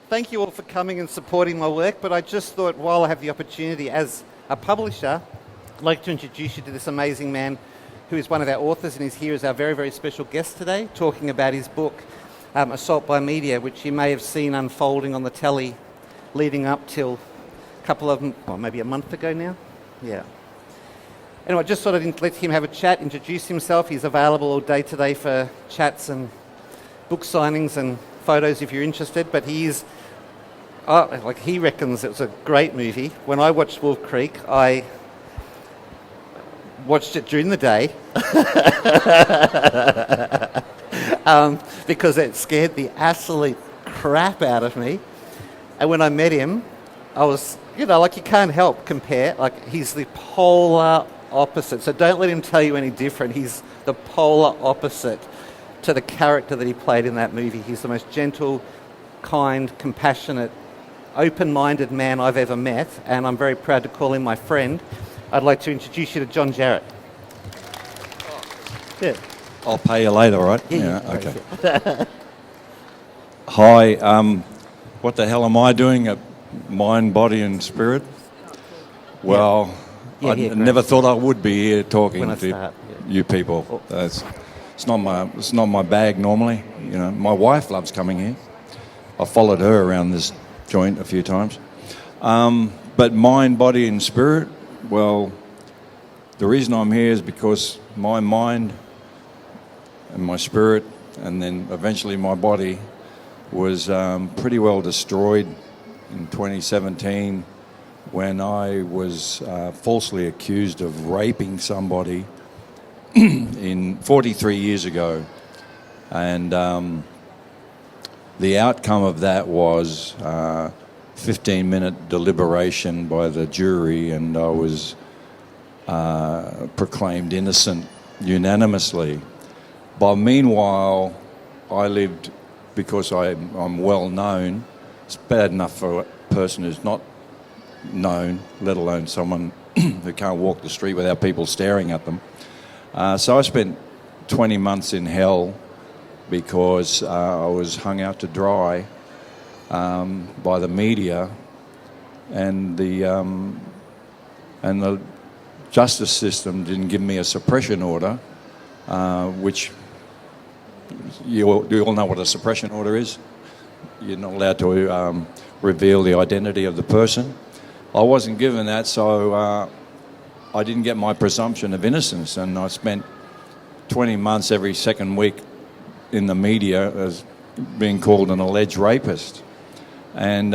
thank you all for coming and supporting my work, but I just thought while I have the opportunity as a publisher, I'd like to introduce you to this amazing man who is one of our authors and is here as our very, very special guest today, talking about his book, Assault by Media, which you may have seen unfolding on the telly leading up till a couple of, well, maybe a month ago now. Yeah. Anyway, I just thought I'd let him have a chat, introduce himself. He's available all day today for chats and book signings and photos if you're interested, but he reckons it was a great movie. When I watched Wolf Creek, I watched it during the day because it scared the absolute crap out of me. And when I met him, I was, you can't help compare. He's the polar opposite. So don't let him tell you any different. He's the polar opposite to the character that he played in that movie. He's the most gentle, kind, compassionate, open-minded man I've ever met, and I'm very proud to call him my friend. I'd like to introduce you to John Jarratt. Yeah. I'll pay you later, right? Yeah, okay. Hi, what the hell am I doing at Mind, Body and Spirit? Well, I never thought I would be here talking to you people. It's not my bag normally. My wife loves coming here. I followed her around this joint a few times. But Mind, Body and Spirit, well, the reason I'm here is because my mind and my spirit and then eventually my body was pretty well destroyed in 2017 when I was falsely accused of raping somebody in 43 years ago. And the outcome of that was 15-minute deliberation by the jury, and I was proclaimed innocent unanimously. But meanwhile, I lived, because I'm well known, it's bad enough for a person who's not known, let alone someone who can't walk the street without people staring at them. So I spent 20 months in hell because I was hung out to dry by the media, and the justice system didn't give me a suppression order, which you all know what a suppression order is. You're not allowed to reveal the identity of the person. I wasn't given that, so I didn't get my presumption of innocence, and I spent 20 months every second week in the media as being called an alleged rapist. And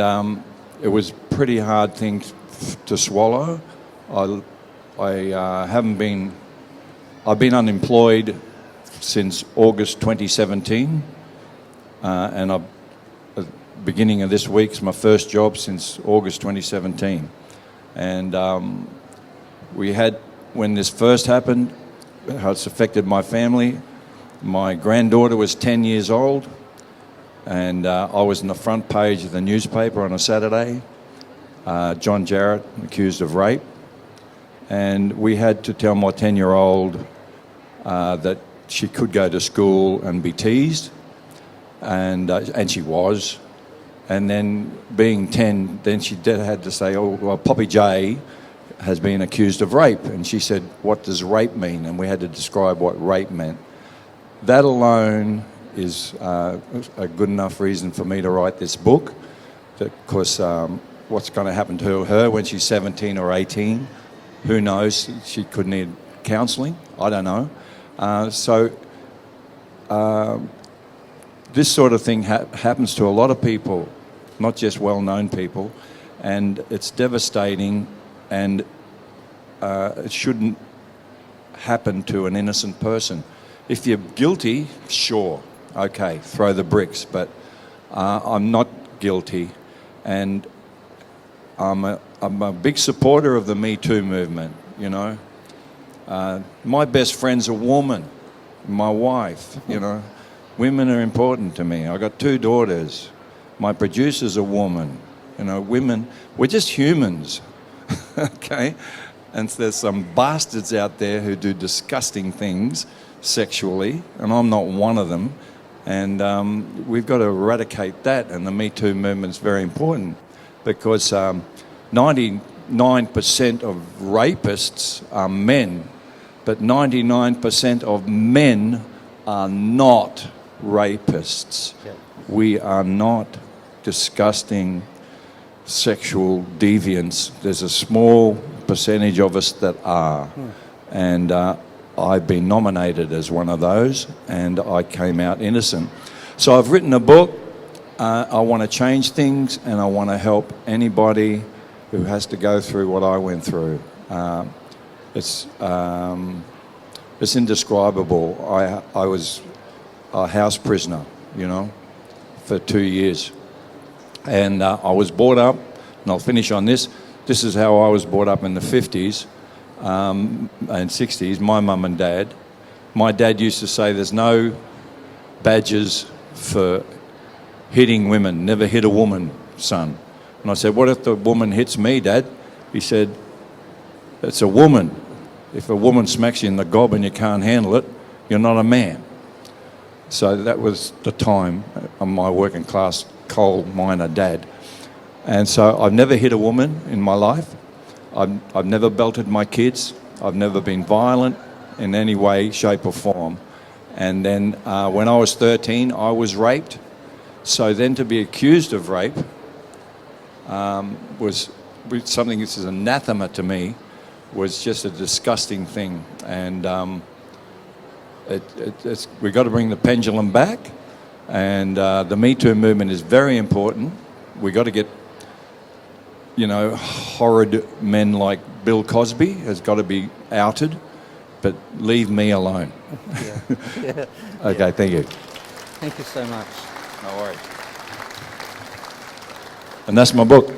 it was a pretty hard thing to swallow. I've been unemployed since August 2017, and at the beginning of this week's my first job since August 2017. And we had, when this first happened, how it's affected my family. My granddaughter was 10 years old, and I was on the front page of the newspaper on a Saturday. John Jarrett accused of rape. And we had to tell my 10-year-old that she could go to school and be teased, and she was. And then being 10, then she had to say, oh, well, Poppy J has been accused of rape. And she said, what does rape mean? And we had to describe what rape meant. That alone is a good enough reason for me to write this book, because what's going to happen to her when she's 17 or 18, who knows? She could need counselling. I don't know. This sort of thing happens to a lot of people, not just well-known people, and it's devastating, and it shouldn't happen to an innocent person. If you're guilty, sure, okay, throw the bricks, but I'm not guilty, and I'm a big supporter of the Me Too movement, My best friend's a woman, my wife, Women are important to me. I got 2 daughters. My producer's a woman. Women, we're just humans, okay? And there's some bastards out there who do disgusting things sexually, and I'm not one of them. And we've got to eradicate that, and the Me Too movement's very important because 99% of rapists are men, but 99% of men are not rapists. Yeah. We are not disgusting sexual deviants. There's a small percentage of us that are. And I've been nominated as one of those, and I came out innocent. So I've written a book. I want to change things, and I want to help anybody who has to go through what I went through. It's indescribable. I was a house prisoner, for 2 years. And I was brought up, and I'll finish on this. This is how I was brought up in the 50s and 60s, my mum and dad. My dad used to say there's no badges for hitting women. Never hit a woman, son. And I said, what if the woman hits me, Dad? He said, it's a woman. If a woman smacks you in the gob and you can't handle it, you're not a man. So that was the time of my working class coal miner dad. And so I've never hit a woman in my life. I've never belted my kids. I've never been violent in any way, shape or form. And then when I was 13, I was raped. So then to be accused of rape was something that is anathema to me, was just a disgusting thing. And we've got to bring the pendulum back. And the Me Too movement is very important. We've got to get, horrid men like Bill Cosby has got to be outed, but leave me alone. Yeah. Okay, thank you. Thank you so much. No worries. And that's my book.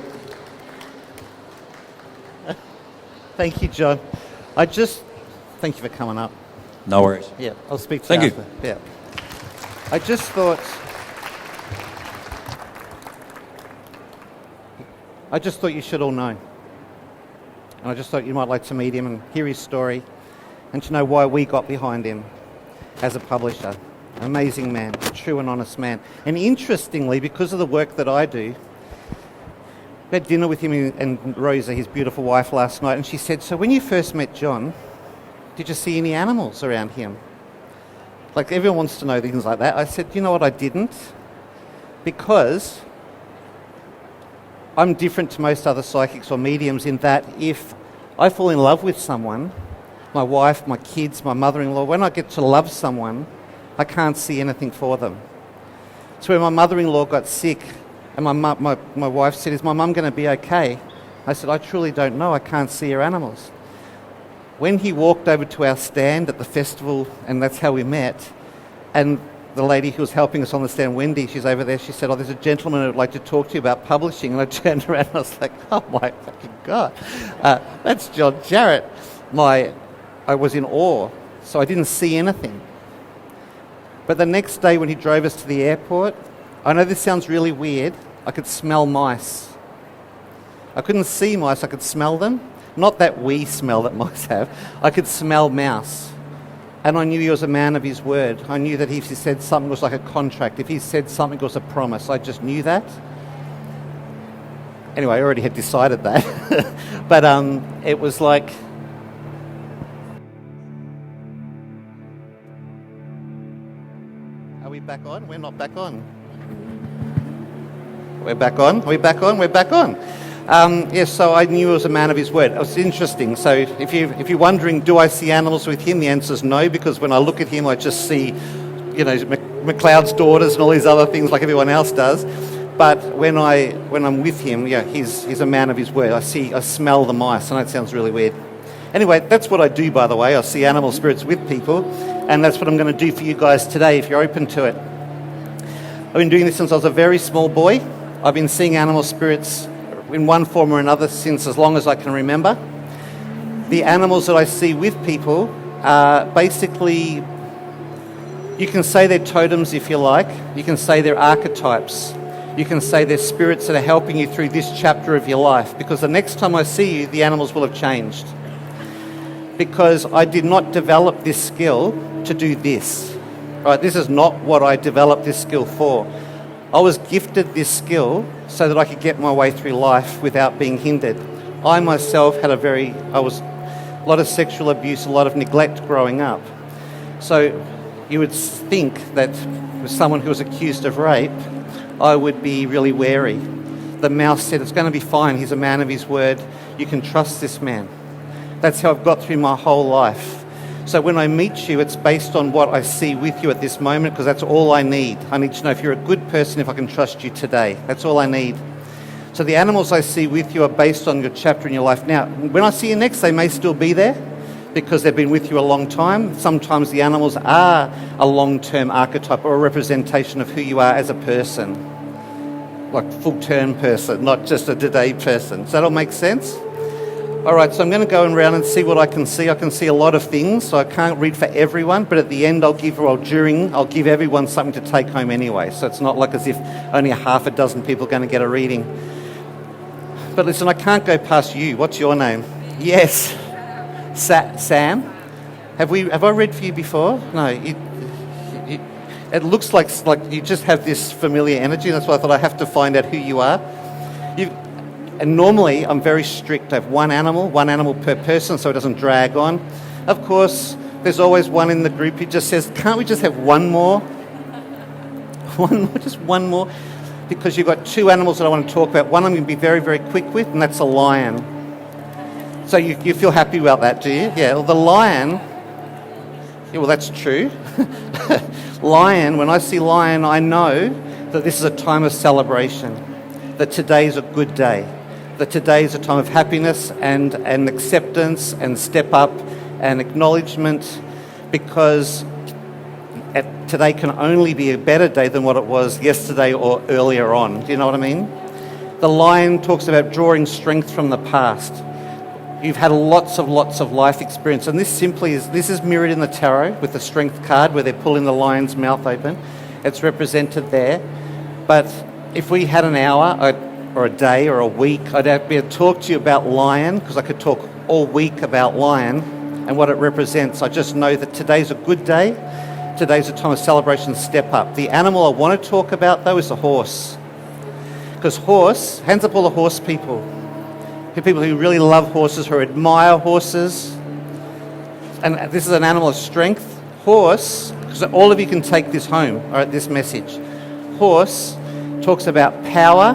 Thank you, John. Thank you for coming up. No worries. Yeah, I'll speak to Thank you you. after. Yeah. I just thought you should all know. And I just thought you might like to meet him and hear his story and to know why we got behind him as a publisher. Amazing man, a true and honest man. And interestingly, because of the work that I do, we had dinner with him and Rosa, his beautiful wife, last night, and she said, so when you first met John, did you see any animals around him? Like, everyone wants to know things like that. I said, you know what, I didn't. Because I'm different to most other psychics or mediums in that if I fall in love with someone, my wife, my kids, my mother-in-law, when I get to love someone, I can't see anything for them. So when my mother-in-law got sick and my wife said, is my mum going to be okay? I said, I truly don't know. I can't see her animals. When he walked over to our stand at the festival, and that's how we met, and the lady who was helping us on the stand, Wendy, she's over there, she said, there's a gentleman who would like to talk to you about publishing. And I turned around and I was like, oh my fucking God. That's John Jarrett. I was in awe, so I didn't see anything. But the next day when he drove us to the airport, I know this sounds really weird, I could smell mice. I couldn't see mice, I could smell them. Not that we smell that mice have. I could smell mouse. And I knew he was a man of his word. I knew that if he said something, it was like a contract. If he said something, it was a promise. I just knew that. Anyway, I already had decided that. But it was like... Are we back on? We're not back on. We're back on? We're back on? We're back on. Yes, so I knew he was a man of his word. It was interesting. So if you're wondering, do I see animals with him? The answer is no, because when I look at him, I just see, McLeod's daughters and all these other things like everyone else does. But when I'm with him, he's a man of his word. I smell the mice. I know it sounds really weird. Anyway, that's what I do, by the way. I see animal spirits with people, and that's what I'm going to do for you guys today, if you're open to it. I've been doing this since I was a very small boy. I've been seeing animal spirits in one form or another since as long as I can remember. The animals that I see with people are basically, you can say they're totems if you like, you can say they're archetypes, you can say they're spirits that are helping you through this chapter of your life, because the next time I see you, the animals will have changed. Because I did not develop this skill to do this. Right, this is not what I developed this skill for. I was gifted this skill so that I could get my way through life without being hindered. I myself had a lot of sexual abuse, a lot of neglect growing up. So you would think that with someone who was accused of rape, I would be really wary. The mouse said, it's going to be fine, he's a man of his word, you can trust this man. That's how I've got through my whole life. So when I meet you, it's based on what I see with you at this moment, because that's all I need. I need to know if you're a good person, if I can trust you today. That's all I need. So the animals I see with you are based on your chapter in your life. Now, when I see you next, they may still be there because they've been with you a long time. Sometimes the animals are a long-term archetype or a representation of who you are as a person. Like full-term person, not just a today person. Does that all make sense? All right, so I'm going to go around and see what I can see. I can see a lot of things, so I can't read for everyone, but at the end I'll give everyone something to take home anyway. So it's not like as if only a half a dozen people are going to get a reading. But listen, I can't go past you. What's your name? Yes. Sam? Have I read for you before? No. It looks like you just have this familiar energy. That's why I thought I have to find out who you are. And normally I'm very strict. I have one animal per person, so it doesn't drag on. Of course, there's always one in the group who just says, can't we just have one more? Just one more. Because you've got two animals that I want to talk about. One I'm going to be very, very quick with, and that's a lion. So you feel happy about that, do you? Yeah, well, the lion, yeah, well, that's true. Lion, when I see lion, I know that this is a time of celebration, that today is a good day, that today is a time of happiness and acceptance and step up and acknowledgement, because today can only be a better day than what it was yesterday or earlier on. Do you know what I mean? The lion talks about drawing strength from the past. You've had lots of life experience, and this is mirrored in the tarot with the strength card where they're pulling the lion's mouth open. It's represented there. But if we had an hour or a day or a week, I'd be able to talk to you about lion, because I could talk all week about lion and what it represents. I just know that today's a good day. Today's a time of celebration, step up. The animal I want to talk about, though, is the horse. Because horse, hands up all the horse people. People who really love horses, who admire horses. And this is an animal of strength. Horse, because all of you can take this home, all right, this message. Horse talks about power,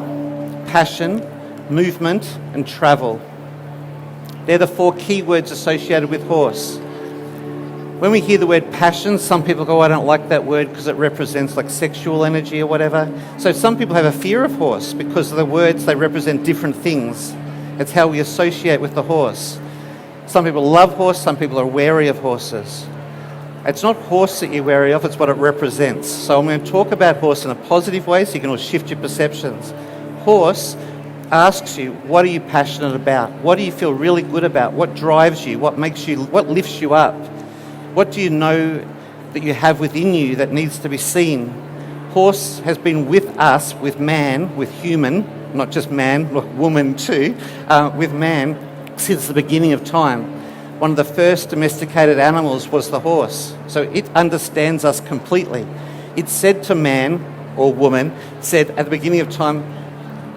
passion, movement, and travel. They're the four key words associated with horse. When we hear the word passion, some people go, I don't like that word because it represents like sexual energy or whatever. So some people have a fear of horse because the words, they represent different things. It's how we associate with the horse. Some people love horse, some people are wary of horses. It's not horse that you're wary of, it's what it represents. So I'm going to talk about horse in a positive way so you can all shift your perceptions. Horse asks you, what are you passionate about? What do you feel really good about? What drives you? What lifts you up? What do you know that you have within you that needs to be seen? Horse has been with us, with man, with human, not just man, woman too, with man since the beginning of time. One of the first domesticated animals was the horse. So it understands us completely. It said to man or woman, said at the beginning of time,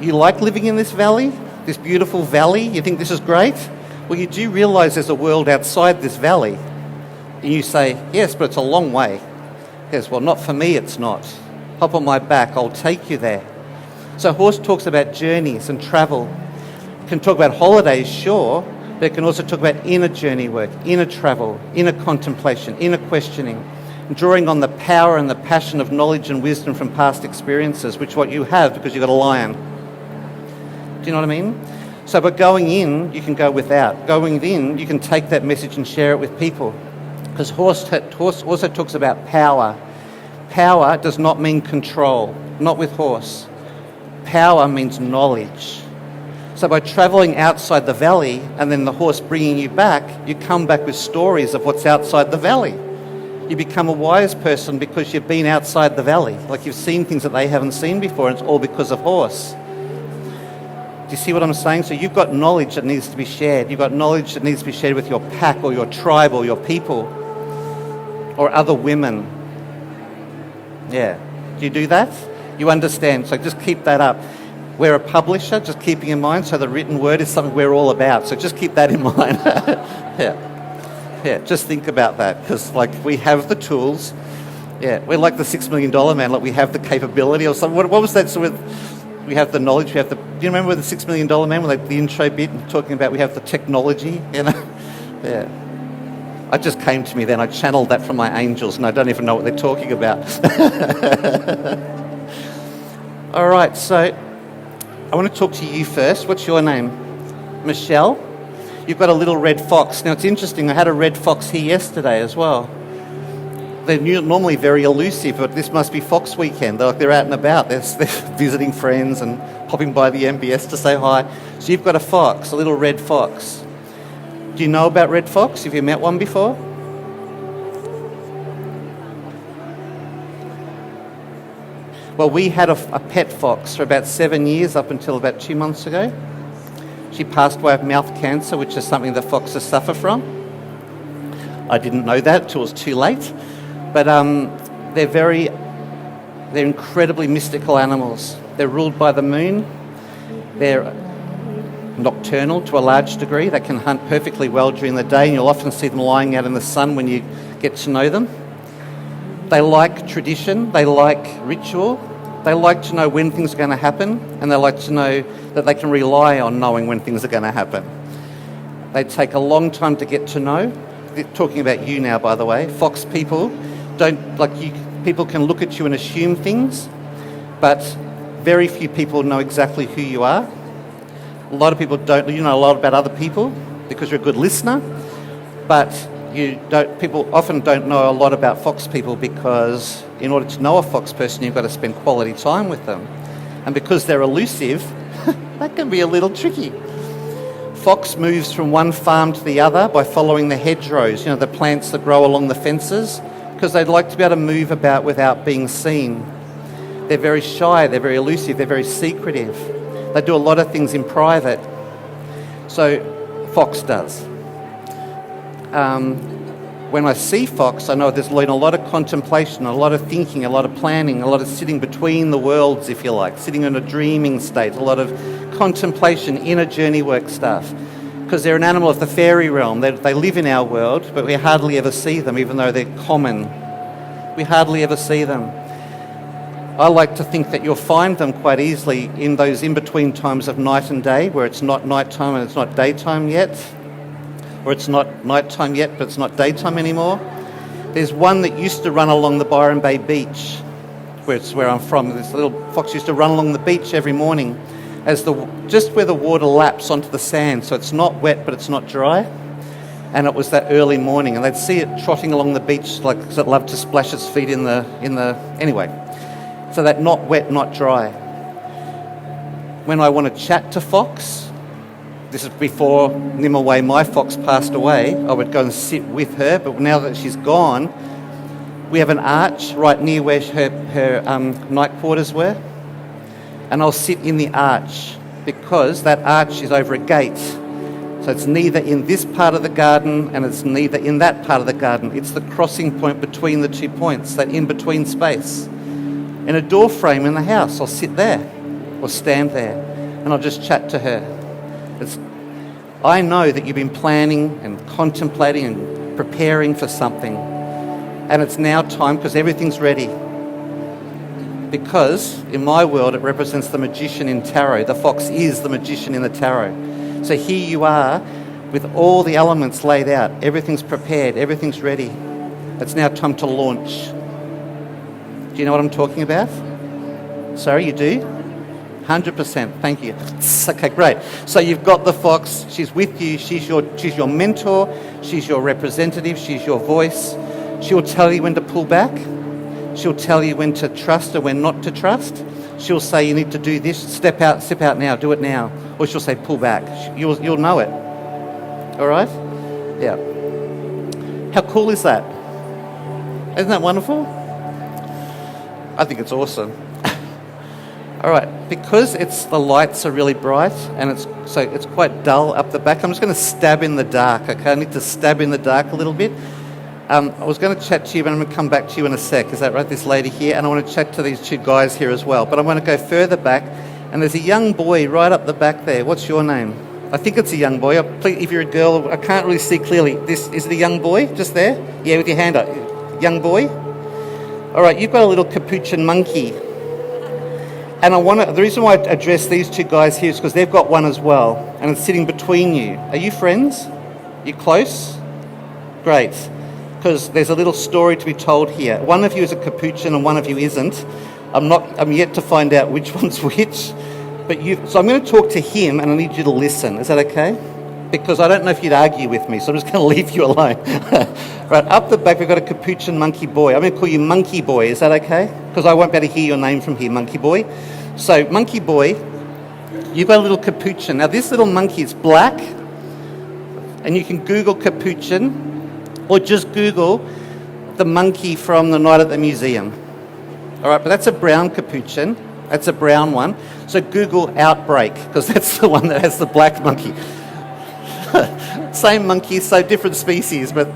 you like living in this valley? This beautiful valley? You think this is great? Well, you do realise there's a world outside this valley. And you say, yes, but it's a long way. Yes, well, not for me, it's not. Hop on my back, I'll take you there. So horse talks about journeys and travel. It can talk about holidays, sure, but it can also talk about inner journey work, inner travel, inner contemplation, inner questioning, drawing on the power and the passion of knowledge and wisdom from past experiences, which what you have because you've got a lion. Do you know what I mean? So by going in, you can go without. Going in, you can take that message and share it with people. Because horse also talks about power. Power does not mean control, not with horse. Power means knowledge. So by travelling outside the valley and then the horse bringing you back, you come back with stories of what's outside the valley. You become a wise person because you've been outside the valley. Like you've seen things that they haven't seen before, and it's all because of horse. Do you see what I'm saying? So you've got knowledge that needs to be shared. You've got knowledge that needs to be shared with your pack or your tribe or your people or other women. Yeah. Do you do that? You understand. So just keep that up. We're a publisher, just keeping in mind, so the written word is something we're all about. So just keep that in mind. Yeah, just think about that, because like we have the tools. Yeah, we're like the $6 million man, like we have the capability or something. What was that sort of, we have the knowledge, we have the, do you remember the $6 million man, with like the intro bit talking about we have the technology, you know? Yeah. It just came to me then, I channeled that from my angels and I don't even know what they're talking about. All right, so I want to talk to you first. What's your name? Michelle? You've got a little red fox. Now it's interesting, I had a red fox here yesterday as well. They're normally very elusive, but this must be Fox Weekend. They're out and about. They're visiting friends and popping by the MBS to say hi. So you've got a fox, a little red fox. Do you know about red fox? Have you met one before? Well, we had a pet fox for about 7 years, up until about 2 months ago. She passed away of mouth cancer, which is something that foxes suffer from. I didn't know that until it was too late. But they're incredibly mystical animals. They're ruled by the moon. They're nocturnal to a large degree. They can hunt perfectly well during the day, and you'll often see them lying out in the sun when you get to know them. They like tradition. They like ritual. They like to know when things are going to happen, and they like to know that they can rely on knowing when things are going to happen. They take a long time to get to know. Talking about you now, by the way. Fox people don't, like you, people can look at you and assume things, but very few people know exactly who you are. A lot of people don't, you know a lot about other people because you're a good listener, but people often don't know a lot about fox people, because in order to know a fox person, you've got to spend quality time with them. And because they're elusive, that can be a little tricky. Fox moves from one farm to the other by following the hedgerows, you know, the plants that grow along the fences, because they'd like to be able to move about without being seen. They're very shy, they're very elusive, they're very secretive. They do a lot of things in private. So fox does. When I see fox, I know there's been a lot of contemplation, a lot of thinking, a lot of planning, a lot of sitting between the worlds, if you like, sitting in a dreaming state, a lot of contemplation, inner journey work stuff. Because they're an animal of the fairy realm. They live in our world, but we hardly ever see them, even though they're common. We hardly ever see them. I like to think that you'll find them quite easily in those in-between times of night and day, where it's not nighttime and it's not daytime yet, or it's not nighttime yet but it's not daytime anymore. There's one that used to run along the Byron Bay beach, where I'm from. This little fox used to run along the beach every morning, just where the water laps onto the sand, so it's not wet but it's not dry. And it was that early morning, and they'd see it trotting along the beach, like, because it loved to splash its feet in the anyway. So that not wet, not dry. When I want to chat to fox, this is before Nimaway, my fox, passed away, I would go and sit with her, but now that she's gone, we have an arch right near where her night quarters were, and I'll sit in the arch, because that arch is over a gate. So it's neither in this part of the garden and it's neither in that part of the garden. It's the crossing point between the 2 points, that in-between space. In a door frame in the house, I'll sit there or stand there and I'll just chat to her. I know that you've been planning and contemplating and preparing for something, and it's now time, because everything's ready. Because in my world, it represents the magician in tarot. The fox is the magician in the tarot. So here you are with all the elements laid out. Everything's prepared. Everything's ready. It's now time to launch. Do you know what I'm talking about? Sorry, you do? 100%. Thank you. Okay, great. So you've got the fox. She's with you. She's your mentor. She's your representative. She's your voice. She'll tell you when to pull back. She'll tell you when to trust and when not to trust. She'll say you need to do this. Step out now. Do it now. Or she'll say pull back. You'll know it. All right? Yeah. How cool is that? Isn't that wonderful? I think it's awesome. All right, because the lights are really bright and it's quite dull up the back, I'm just going to stab in the dark, okay? I need to stab in the dark a little bit. I was going to chat to you, but I'm going to come back to you in a sec. Is that right, this lady here? And I want to chat to these two guys here as well. But I want to go further back. And there's a young boy right up the back there. What's your name? I think it's a young boy. If you're a girl, I can't really see clearly. Is it a young boy just there? Yeah, with your hand up. Young boy? All right, you've got a little capuchin monkey. And the reason why I address these two guys here is because they've got one as well. And it's sitting between you. Are you friends? You close? Great. Because there's a little story to be told here. One of you is a capuchin and one of you isn't. I'm yet to find out which one's which. So I'm going to talk to him and I need you to listen. Is that okay? Because I don't know if you'd argue with me, so I'm just going to leave you alone. Right, up the back we've got a capuchin monkey boy. I'm going to call you Monkey Boy. Is that okay? Because I won't be able to hear your name from here, Monkey Boy. So, Monkey Boy, you've got a little capuchin. Now, this little monkey is black, and you can Google capuchin, or just Google the monkey from the night at the museum. All right, but that's a brown capuchin. That's a brown one. So Google outbreak, because that's the one that has the black monkey. Same monkey, so different species, but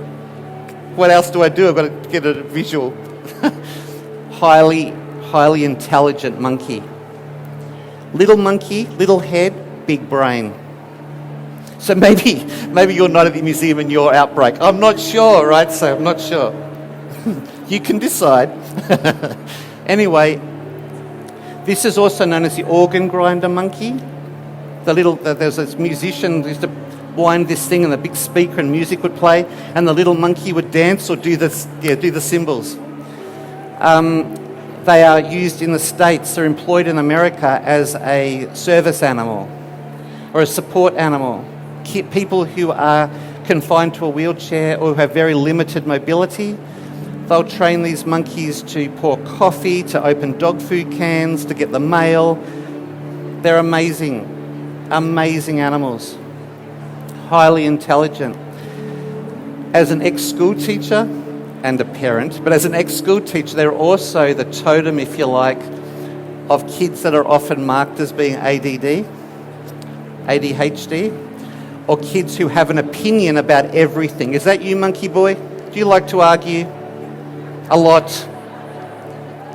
what else do I do? I've got to get a visual. Highly intelligent monkey. Little monkey, little head, big brain. So maybe you're not at the museum and you're outbreak. I'm not sure, right? So I'm not sure. You can decide. Anyway, this is also known as the organ grinder monkey. There's this musician who used to wind this thing and the big speaker and music would play and the little monkey would dance or do the cymbals. They are used in the States, they're employed in America as a service animal or a support animal. People who are confined to a wheelchair or who have very limited mobility, they'll train these monkeys to pour coffee, to open dog food cans, to get the mail. They're amazing animals. Highly intelligent. As an ex-school teacher and a parent, but as an ex-school teacher, they're also the totem, if you like, of kids that are often marked as being ADD, ADHD, or kids who have an opinion about everything. Is that you, Monkey Boy? Do you like to argue? A lot?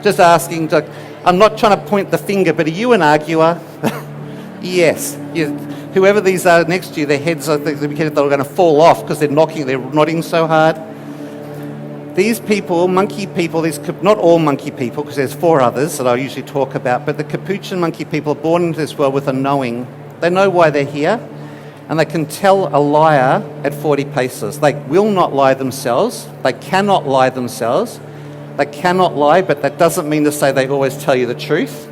Just asking, I'm not trying to point the finger, but are you an arguer? Yes. Whoever these are next to you, their heads are going to fall off because they're nodding so hard. These people, monkey people, not all monkey people, because there's 4 others that I usually talk about, but the capuchin monkey people are born into this world with a knowing. They know why they're here, and they can tell a liar at 40 paces. They will not lie themselves. They cannot lie themselves. They cannot lie, but that doesn't mean to say they always tell you the truth.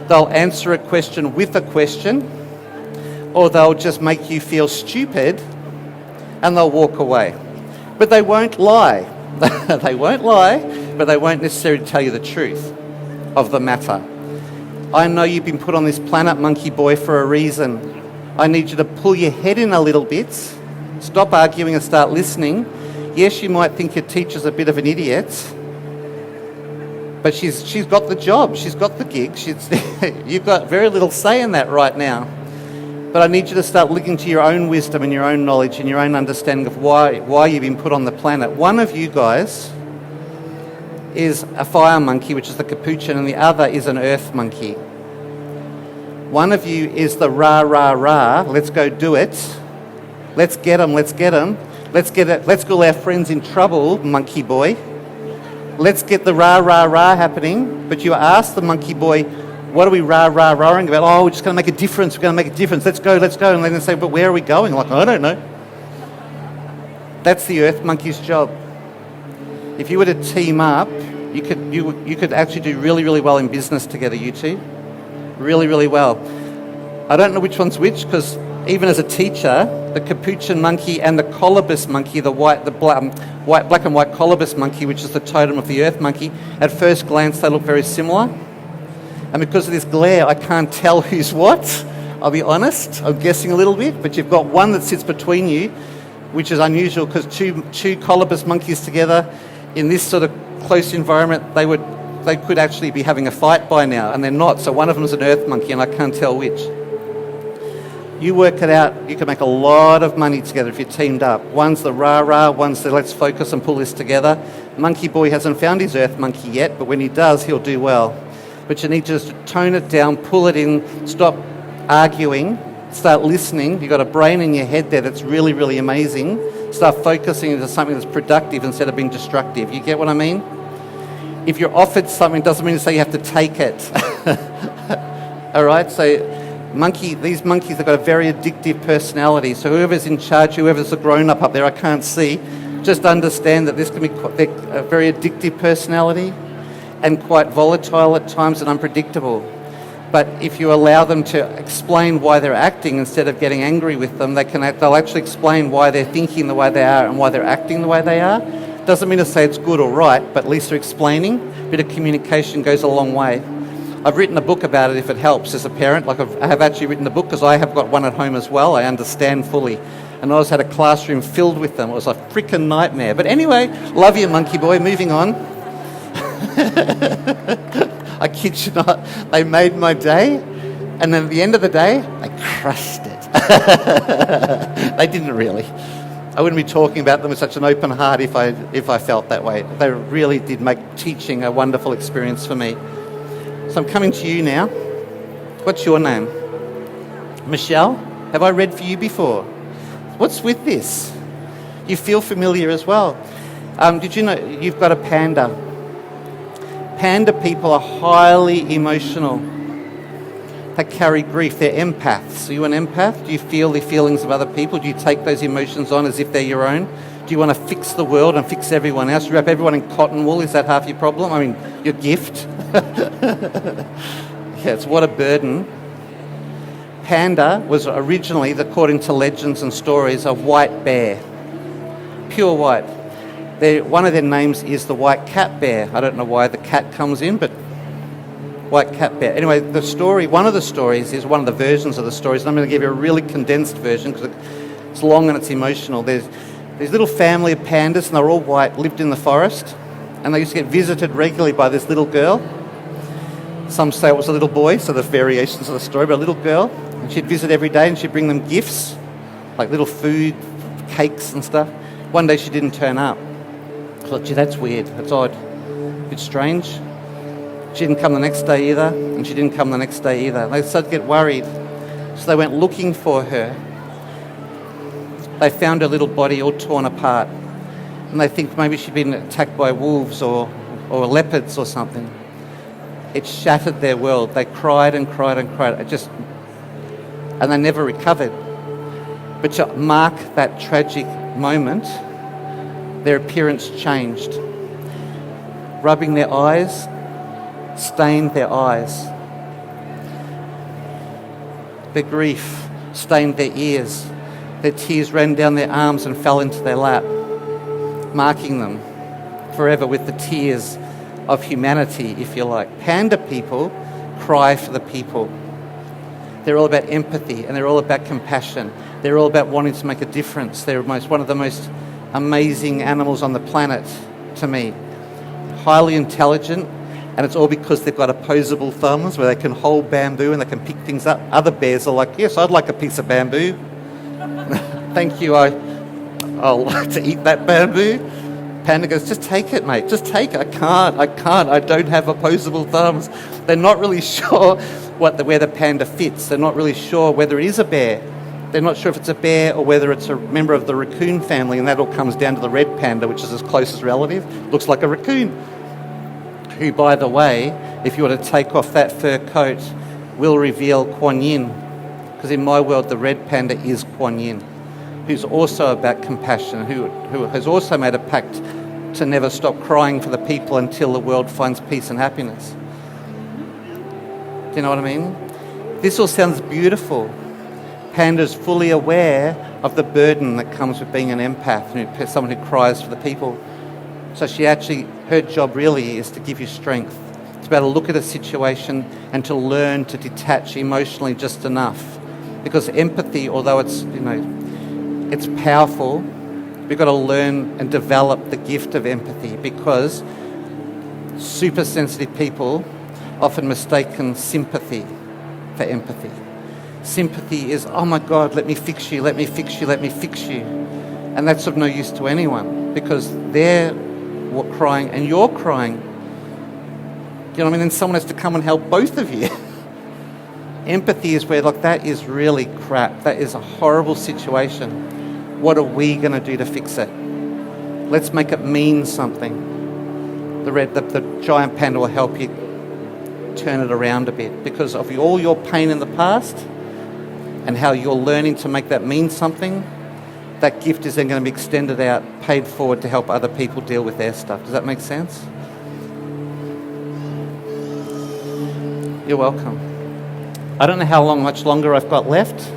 They'll answer a question with a question, or they'll just make you feel stupid and they'll walk away. But they won't lie. They won't lie, but they won't necessarily tell you the truth of the matter. I know you've been put on this planet, Monkey Boy, for a reason. I need you to pull your head in a little bit, stop arguing and start listening. Yes, you might think your teacher's a bit of an idiot, but she's got the job, she's got the gig. You've got very little say in that right now. But I need you to start looking to your own wisdom and your own knowledge and your own understanding of why you've been put on the planet. One of you guys is a fire monkey, which is the capuchin, and the other is an earth monkey. One of you is the rah, rah, rah, let's go do it. Let's get them, let's get them. Let's get all our friends in trouble, Monkey Boy. Let's get the rah, rah, rah happening. But you ask the Monkey Boy, what are we rah-rah-rahing about? Oh, we're just going to make a difference. We're going to make a difference. Let's go. And then they say, but where are we going? Like, I don't know. That's the earth monkey's job. If you were to team up, you could actually do really, really well in business together, you two. Really, really well. I don't know which one's which, because even as a teacher, the capuchin monkey and the colobus monkey, the black and white colobus monkey, which is the totem of the earth monkey, at first glance they look very similar. And because of this glare, I can't tell who's what. I'll be honest. I'm guessing a little bit. But you've got one that sits between you, which is unusual because two colobus monkeys together in this sort of close environment, they could actually be having a fight by now, and they're not. So one of them is an earth monkey, and I can't tell which. You work it out, you can make a lot of money together if you're teamed up. One's the rah-rah, one's the let's focus and pull this together. Monkey boy hasn't found his earth monkey yet, but when he does, he'll do well. But you need to just tone it down, pull it in, stop arguing, start listening. You've got a brain in your head there that's really, really amazing. Start focusing into something that's productive instead of being destructive. You get what I mean? If you're offered something, doesn't mean to say you have to take it. All right? So these monkeys have got a very addictive personality. So whoever's in charge, whoever's a grown-up up there, I can't see, just understand that this can be a very addictive personality and quite volatile at times and unpredictable. But if you allow them to explain why they're acting instead of getting angry with them, they'll actually explain why they're thinking the way they are and why they're acting the way they are. Doesn't mean to say it's good or right, but at least they're explaining. A bit of communication goes a long way. I've written a book about it if it helps as a parent. Like I have actually written a book because I have got one at home as well. I understand fully. And I always had a classroom filled with them. It was a freaking nightmare. But anyway, love you, monkey boy. Moving on. I kid you not. They made my day. And then at the end of the day, they crushed it. They didn't really. I wouldn't be talking about them with such an open heart if I felt that way. They really did make teaching a wonderful experience for me. So I'm coming to you now. What's your name? Michelle? Have I read for you before? What's with this? You feel familiar as well. Did you know you've got a panda? Panda people are highly emotional. They carry grief. They're empaths. Are you an empath? Do you feel the feelings of other people? Do you take those emotions on as if they're your own? Do you want to fix the world and fix everyone else? You wrap everyone in cotton wool? Is that half your problem? I mean, your gift? Yes, what a burden. Panda was originally, according to legends and stories, a white bear. Pure white. One of their names is the white cat bear. I don't know why the cat comes in, but white cat bear. Anyway, one of the stories is one of the versions of the stories, and I'm going to give you a really condensed version because it's long and it's emotional. There's this little family of pandas, and they're all white, lived in the forest, and they used to get visited regularly by this little girl. Some say it was a little boy, so there's variations of the story, but a little girl, and she'd visit every day, and she'd bring them gifts, like little food, cakes and stuff. One day she didn't turn up. I thought, gee, that's weird, that's odd, a bit strange. She didn't come the next day either, and she didn't come the next day either. They started to get worried, so they went looking for her. They found her little body all torn apart, and they think maybe she'd been attacked by wolves or leopards or something. It shattered their world. They cried and cried and cried. And they never recovered. But to mark that tragic moment, their appearance changed. Rubbing their eyes stained their eyes. Their grief stained their ears. Their tears ran down their arms and fell into their lap, marking them forever with the tears of humanity, if you like. Panda people cry for the people. They're all about empathy and they're all about compassion. They're all about wanting to make a difference. They're one of the most amazing animals on the planet to me. Highly intelligent, and it's all because they've got opposable thumbs where they can hold bamboo and they can pick things up. Other bears are like, yes, I'd like a piece of bamboo. Thank you, I'll like to eat that bamboo. Panda goes, just take it, mate, just take it. I can't, I don't have opposable thumbs. They're not really sure where the panda fits. They're not really sure whether it is a bear. They're not sure if it's a bear or whether it's a member of the raccoon family, and that all comes down to the red panda, which is his closest relative. Looks like a raccoon. Who, by the way, if you were to take off that fur coat, will reveal Kuan Yin. Because in my world, the red panda is Kuan Yin, who's also about compassion, who has also made a pact to never stop crying for the people until the world finds peace and happiness. Do you know what I mean? This all sounds beautiful. Panda's fully aware of the burden that comes with being an empath, someone who cries for the people. So her job really is to give you strength. It's about to look at a situation and to learn to detach emotionally just enough. Because empathy, although it's powerful, we've got to learn and develop the gift of empathy, because super sensitive people often mistaken sympathy for empathy. Sympathy is, oh my God, let me fix you, let me fix you, let me fix you. And that's of no use to anyone because they're crying and you're crying. You know what I mean? Then someone has to come and help both of you. Empathy is where, look, that is really crap. That is a horrible situation. What are we going to do to fix it? Let's make it mean something. The giant panda will help you turn it around a bit because of all your pain in the past and how you're learning to make that mean something. That gift is then going to be extended out, paid forward to help other people deal with their stuff. Does that make sense? You're welcome. I don't know how much longer I've got left.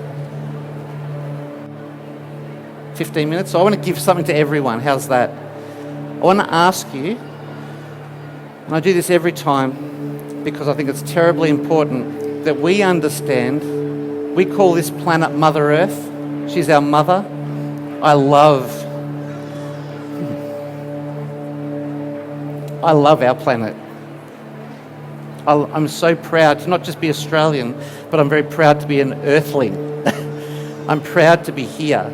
15 minutes. So I want to give something to everyone. How's that? I want to ask you, and I do this every time because I think it's terribly important that we understand, we call this planet Mother Earth. She's our mother. I love our planet. I'm so proud to not just be Australian, but I'm very proud to be an earthling. I'm proud to be here.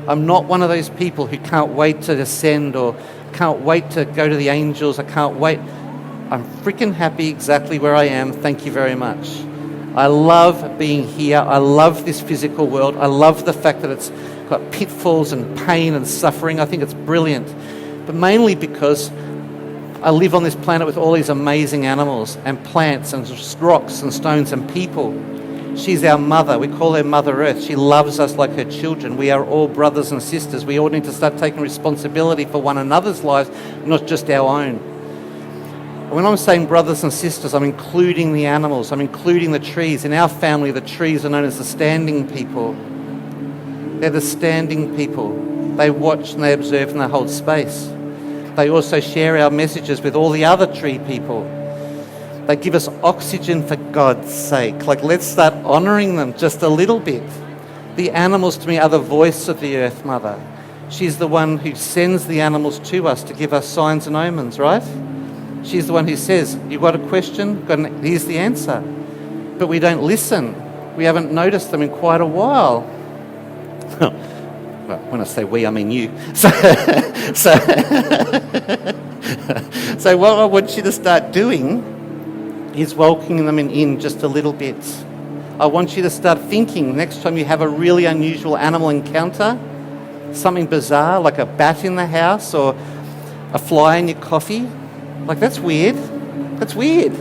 I'm not one of those people who can't wait to ascend or can't wait to go to the angels. I can't wait. I'm freaking happy exactly where I am. Thank you very much. I love being here. I love this physical world. I love the fact that it's got pitfalls and pain and suffering. I think it's brilliant. But mainly because I live on this planet with all these amazing animals and plants and rocks and stones and people. She's our mother. We call her Mother Earth. She loves us like her children. We are all brothers and sisters. We all need to start taking responsibility for one another's lives, not just our own. When I'm saying brothers and sisters, I'm including the animals. I'm including the trees. In our family, the trees are known as the standing people. They're the standing people. They watch and they observe and they hold space. They also share our messages with all the other tree people. They give us oxygen for God's sake. Like, let's start honouring them just a little bit. The animals to me are the voice of the Earth Mother. She's the one who sends the animals to us to give us signs and omens, right? She's the one who says, you've got a question? Here's the answer. But we don't listen. We haven't noticed them in quite a while. Well, when I say we, I mean you. So what I want you to start doing is welcoming them in just a little bit. I want you to start thinking next time you have a really unusual animal encounter, something bizarre like a bat in the house or a fly in your coffee. Like, that's weird. That's weird.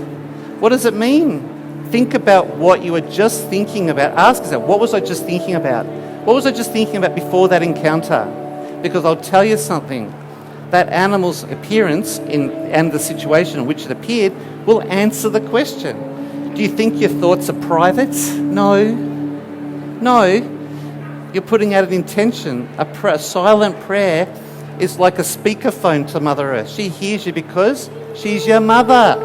What does it mean? Think about what you were just thinking about. Ask yourself, what was I just thinking about? What was I just thinking about before that encounter? Because I'll tell you something. That animal's appearance and the situation in which it appeared will answer the question. Do you think your thoughts are private? No. No. You're putting out an intention. A silent prayer is like a speakerphone to Mother Earth. She hears you because she's your mother.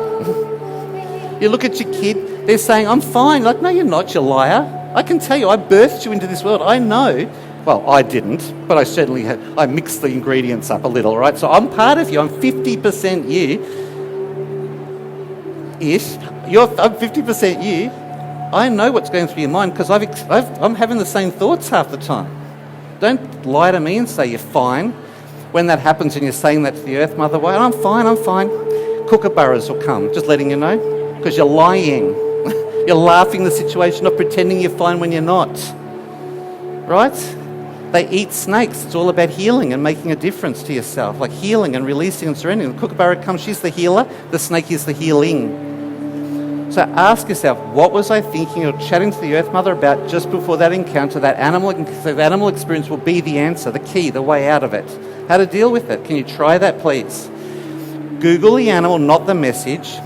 You look at your kid, they're saying, I'm fine. Like, no, you're not, you liar. I can tell you, I birthed you into this world. I know. Well, I didn't, but I certainly had. I mixed the ingredients up a little, right? So I'm part of you. I'm 50% you-ish. I'm 50% you. I know what's going through your mind because I'm having the same thoughts half the time. Don't lie to me and say you're fine. When that happens and you're saying that to the Earth Mother, well, I'm fine. Kookaburras will come, just letting you know, because you're lying. You're laughing the situation of pretending you're fine when you're not. Right? They eat snakes. It's all about healing and making a difference to yourself, like healing and releasing and surrendering. The kookaburra comes, she's the healer. The snake is the healing. So ask yourself, what was I thinking or chatting to the Earth Mother about just before that encounter? That animal experience will be the answer, the key, the way out of it. How to deal with it. Can you try that, please? Google the animal, not the message.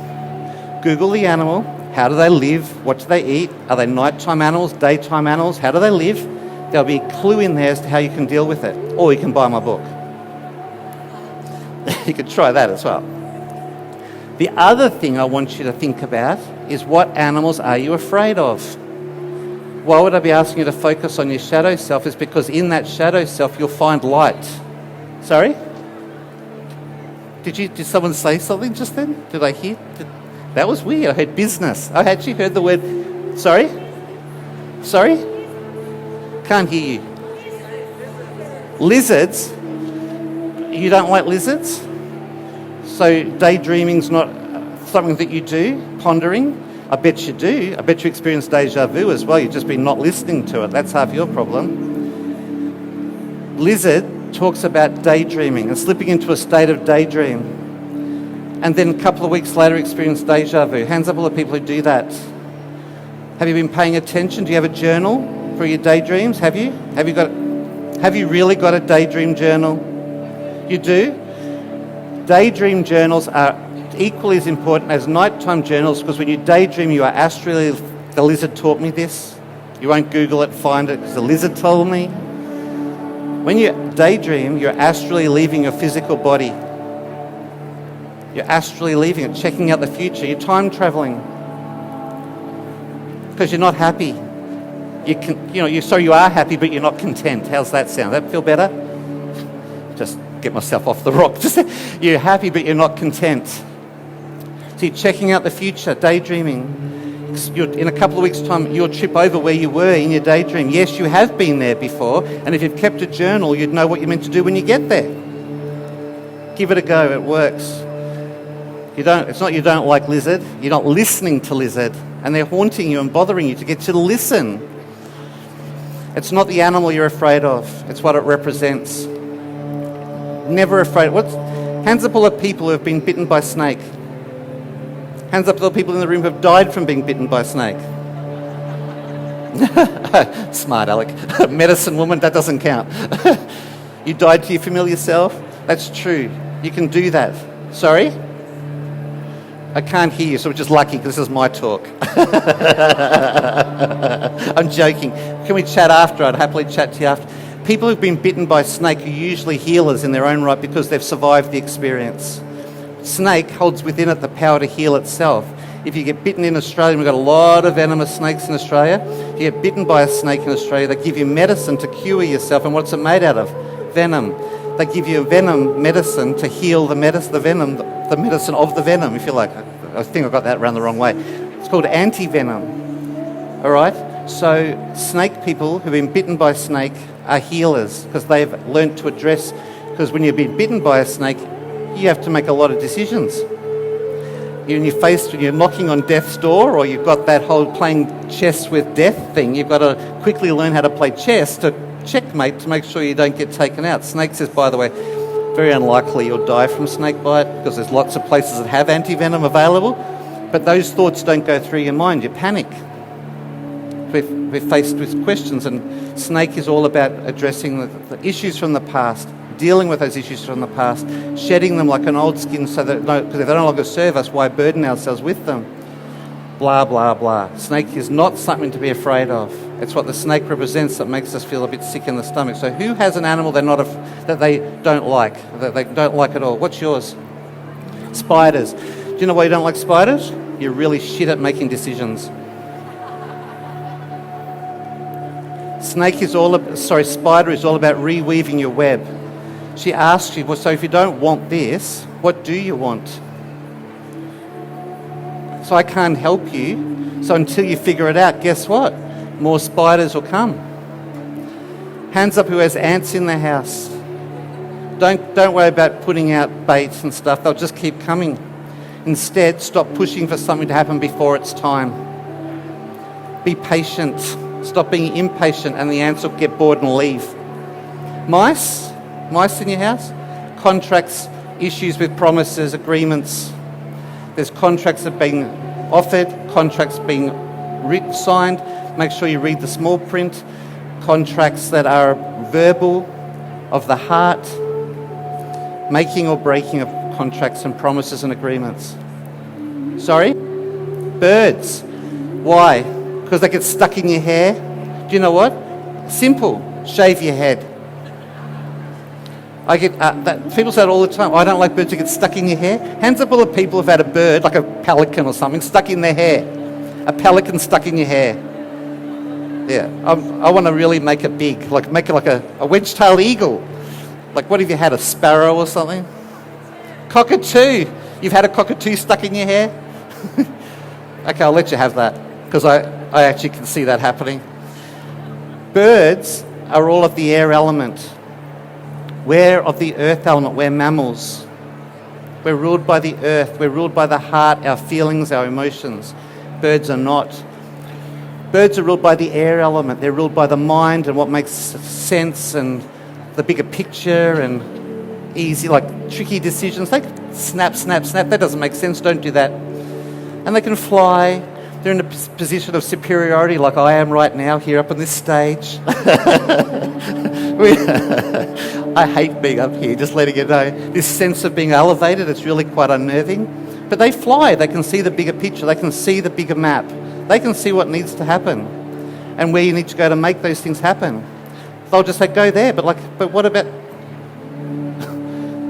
Google the animal. How do they live? What do they eat? Are they nighttime animals, daytime animals? How do they live? There'll be a clue in there as to how you can deal with it. Or you can buy my book. You could try that as well. The other thing I want you to think about is, what animals are you afraid of? Why would I be asking you to focus on your shadow self? Is because in that shadow self you'll find light. Sorry? Did someone say something just then? Did I hear? That was weird. I heard business. I actually heard the word... Sorry? Sorry? Can't hear you. Lizards? You don't like lizards? So daydreaming's not something that you do? Pondering? I bet you do. I bet you experience deja vu as well. You've just been not listening to it. That's half your problem. Lizard talks about daydreaming and slipping into a state of daydream. And then a couple of weeks later experience deja vu. Hands up all the people who do that. Have you been paying attention? Do you have a journal for your daydreams? Have you? Have you really got a daydream journal? You do? Daydream journals are equally as important as nighttime journals, because when you daydream, you are astrally... The lizard taught me this. You won't Google it, find it, because the lizard told me. When you daydream, you're astrally leaving your physical body. You're astrally leaving it, checking out the future. You're time traveling. Because you're not happy. You are happy, but you're not content. How's that sound? That feel better? Just get myself off the rock. You're happy, but you're not content. So you're checking out the future, daydreaming. In a couple of weeks' time, you'll trip over where you were in your daydream. Yes, you have been there before, and if you've kept a journal, you'd know what you're meant to do when you get there. Give it a go, it works. It's not you don't like lizard, you're not listening to lizard, and they're haunting you and bothering you to get you to listen. It's not the animal you're afraid of, it's what it represents. Never afraid. Hands up all the people who have been bitten by a snake. Hands up to the people in the room who have died from being bitten by a snake. Smart, Alec. Medicine woman, that doesn't count. You died to your familiar self? That's true. You can do that. Sorry? I can't hear you, so which is lucky, because this is my talk. I'm joking. Can we chat after? I'd happily chat to you after. People who've been bitten by a snake are usually healers in their own right, because they've survived the experience. Snake holds within it the power to heal itself. If you get bitten in Australia, we've got a lot of venomous snakes in Australia. If you get bitten by a snake in Australia, they give you medicine to cure yourself. And what's it made out of? Venom. They give you a venom medicine to heal the medicine of the venom, if you like. I think I got that around the wrong way. It's called anti-venom. All right? So snake people who've been bitten by a snake are healers, because they've learnt to address... Because when you've been bitten by a snake, you have to make a lot of decisions. When you're knocking on death's door, or you've got that whole playing chess with death thing, you've got to quickly learn how to play chess to checkmate, to make sure you don't get taken out. Snakes is, by the way, very unlikely you'll die from snake bite, because there's lots of places that have anti-venom available, but those thoughts don't go through your mind. You panic. We're faced with questions, and snake is all about addressing the issues from the past, dealing with those issues from the past, shedding them like an old skin, so that because if they no longer serve us, why burden ourselves with them? Blah, blah, blah. Snake is not something to be afraid of. It's what the snake represents that makes us feel a bit sick in the stomach. So who has an animal that they don't like at all? What's yours? Spiders. Do you know why you don't like spiders? You're really shit at making decisions. Spider is all about reweaving your web. She asks you, well, so if you don't want this, what do you want? So I can't help you. So until you figure it out, guess what? More spiders will come. Hands up who has ants in their house. Don't worry about putting out baits and stuff. They'll just keep coming. Instead, stop pushing for something to happen before it's time. Be patient. Stop being impatient, and the ants will get bored and leave. Mice in your house? Contracts, issues with promises, agreements. There's contracts that are being offered, contracts being signed. Make sure you read the small print. Contracts that are verbal, of the heart. Making or breaking of contracts and promises and agreements. Sorry? Birds. Why? Because they get stuck in your hair. Do you know what? Simple. Shave your head. I get people say it all the time. I don't like birds that get stuck in your hair. Hands up all the people who've had a bird, like a pelican or something, stuck in their hair. A pelican stuck in your hair. Yeah, I want to really make it big, make it like a wedge-tailed eagle. Like, what have you had, a sparrow or something? Cockatoo. You've had a cockatoo stuck in your hair? Okay, I'll let you have that, because I actually can see that happening. Birds are all of the air element. We're of the earth element. We're mammals. We're ruled by the earth. We're ruled by the heart, our feelings, our emotions. Birds are not. Birds are ruled by the air element. They're ruled by the mind and what makes sense and the bigger picture and easy, like tricky decisions. They snap, snap, snap. That doesn't make sense. Don't do that. And they can fly. They're in a position of superiority like I am right now here up on this stage. I hate being up here, just letting you know. This sense of being elevated, it's really quite unnerving. But they fly. They can see the bigger picture. They can see the bigger map. They can see what needs to happen and where you need to go to make those things happen. They'll just say, go there. But what about...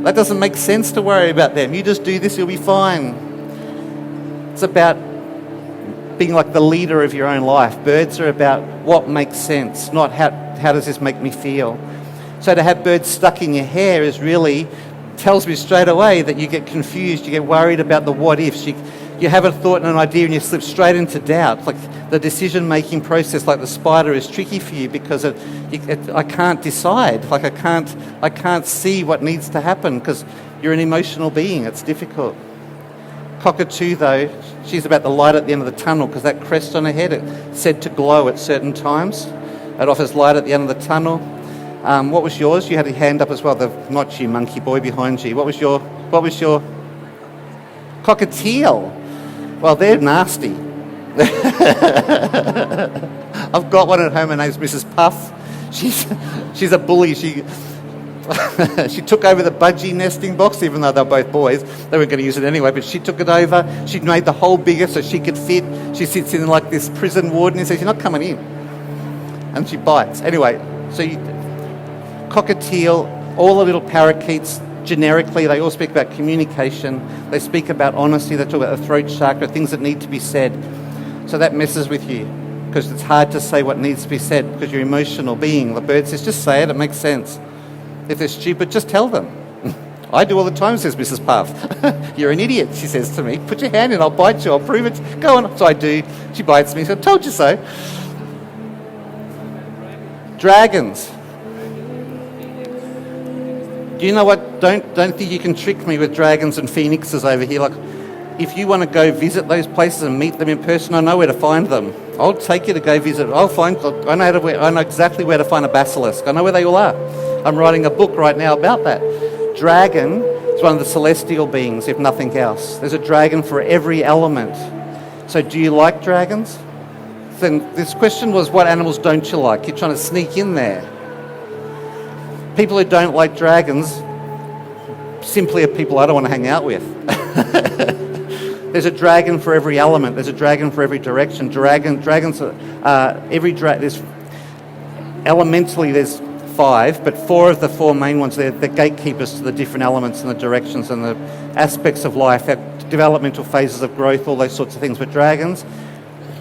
That doesn't make sense to worry about them. You just do this, you'll be fine. It's about being like the leader of your own life. Birds are about what makes sense, not how does this make me feel. So to have birds stuck in your hair is really, tells me straight away that you get confused, you get worried about the what ifs, you have a thought and an idea and you slip straight into doubt. Like the decision-making process, like the spider, is tricky for you because I can't decide. Like I can't see what needs to happen because you're an emotional being. It's difficult. Cockatoo, though, she's about the light at the end of the tunnel because that crest on her head, it's said to glow at certain times. It offers light at the end of the tunnel. What was yours? You had a hand up as well. Not you, monkey boy, behind you. What was your cockatiel? Well, they're nasty. I've got one at home. Her name's Mrs. Puff. She's a bully. She took over the budgie nesting box, even though they're both boys. They weren't going to use it anyway, but she took it over. She made the hole bigger so she could fit. She sits in like this prison warden and says, "You're not coming in." And she bites. Anyway, so cockatiel, all the little parakeets, generically, they all speak about communication. They speak about honesty. They talk about the throat chakra, things that need to be said. So that messes with you because it's hard to say what needs to be said because you're an emotional being. The bird says, just say it. It makes sense. If they're stupid, just tell them. I do all the time, says Mrs. Puff. You're an idiot, she says to me. Put your hand in, I'll bite you, I'll prove it. Go on. So I do. She bites me. So I told you so. Dragons. Do you know what? Don't think you can trick me with dragons and phoenixes over here. Like, if you want to go visit those places and meet them in person, I know where to find them. I'll take you to go visit. I know exactly where to find a basilisk. I know where they all are. I'm writing a book right now about that. Dragon is one of the celestial beings, if nothing else. There's a dragon for every element. So do you like dragons? Then this question was, what animals don't you like? You're trying to sneak in there. People who don't like dragons simply are people I don't want to hang out with. There's a dragon for every element. There's a dragon for every direction. Dragons are there's elementally there's 5, but 4 of the 4 main ones, they're the gatekeepers to the different elements and the directions and the aspects of life, developmental phases of growth, all those sorts of things. But dragons,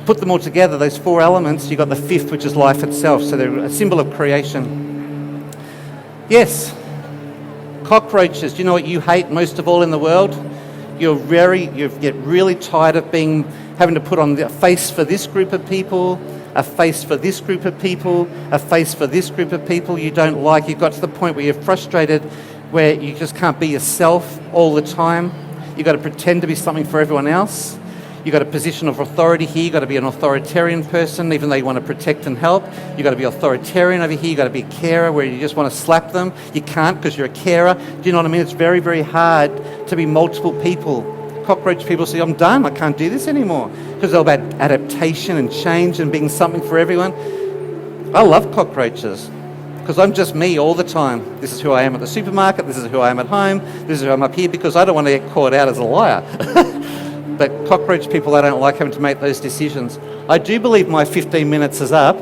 put them all together, those 4 elements, you've got the 5th, which is life itself. So they're a symbol of creation. Yes, cockroaches. Do you know what you hate most of all in the world? You get really tired of having to put on a face for this group of people, a face for this group of people, a face for this group of people you don't like. You've got to the point where you're frustrated, where you just can't be yourself all the time. You've got to pretend to be something for everyone else. You've got a position of authority here. You've got to be an authoritarian person, even though you want to protect and help. You've got to be authoritarian over here. You've got to be a carer where you just want to slap them. You can't because you're a carer. Do you know what I mean? It's very, very hard to be multiple people. Cockroach people say, I'm done. I can't do this anymore. Because they're about adaptation and change and being something for everyone. I love cockroaches because I'm just me all the time. This is who I am at the supermarket. This is who I am at home. This is who I'm up here because I don't want to get caught out as a liar. But cockroach people, I don't like having to make those decisions. I do believe my 15 minutes is up.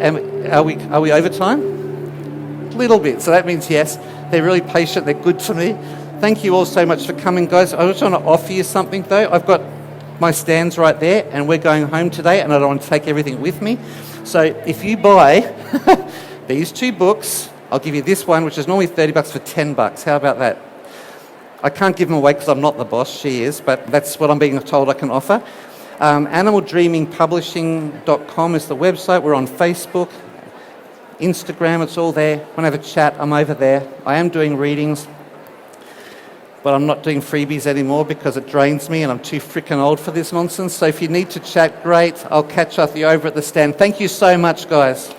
Are we over time? A little bit. So that means yes. They're really patient. They're good to me. Thank you all so much for coming, guys. I just want to offer you something, though. I've got my stands right there, and we're going home today, and I don't want to take everything with me. So if you buy these 2 books, I'll give you this one, which is normally $30 for $10. How about that? I can't give them away because I'm not the boss, she is, but that's what I'm being told I can offer. AnimalDreamingPublishing.com is the website. We're on Facebook. Instagram, it's all there. Want to have a chat, I'm over there. I am doing readings, but I'm not doing freebies anymore because it drains me and I'm too freaking old for this nonsense. So if you need to chat, great. I'll catch up with you over at the stand. Thank you so much, guys.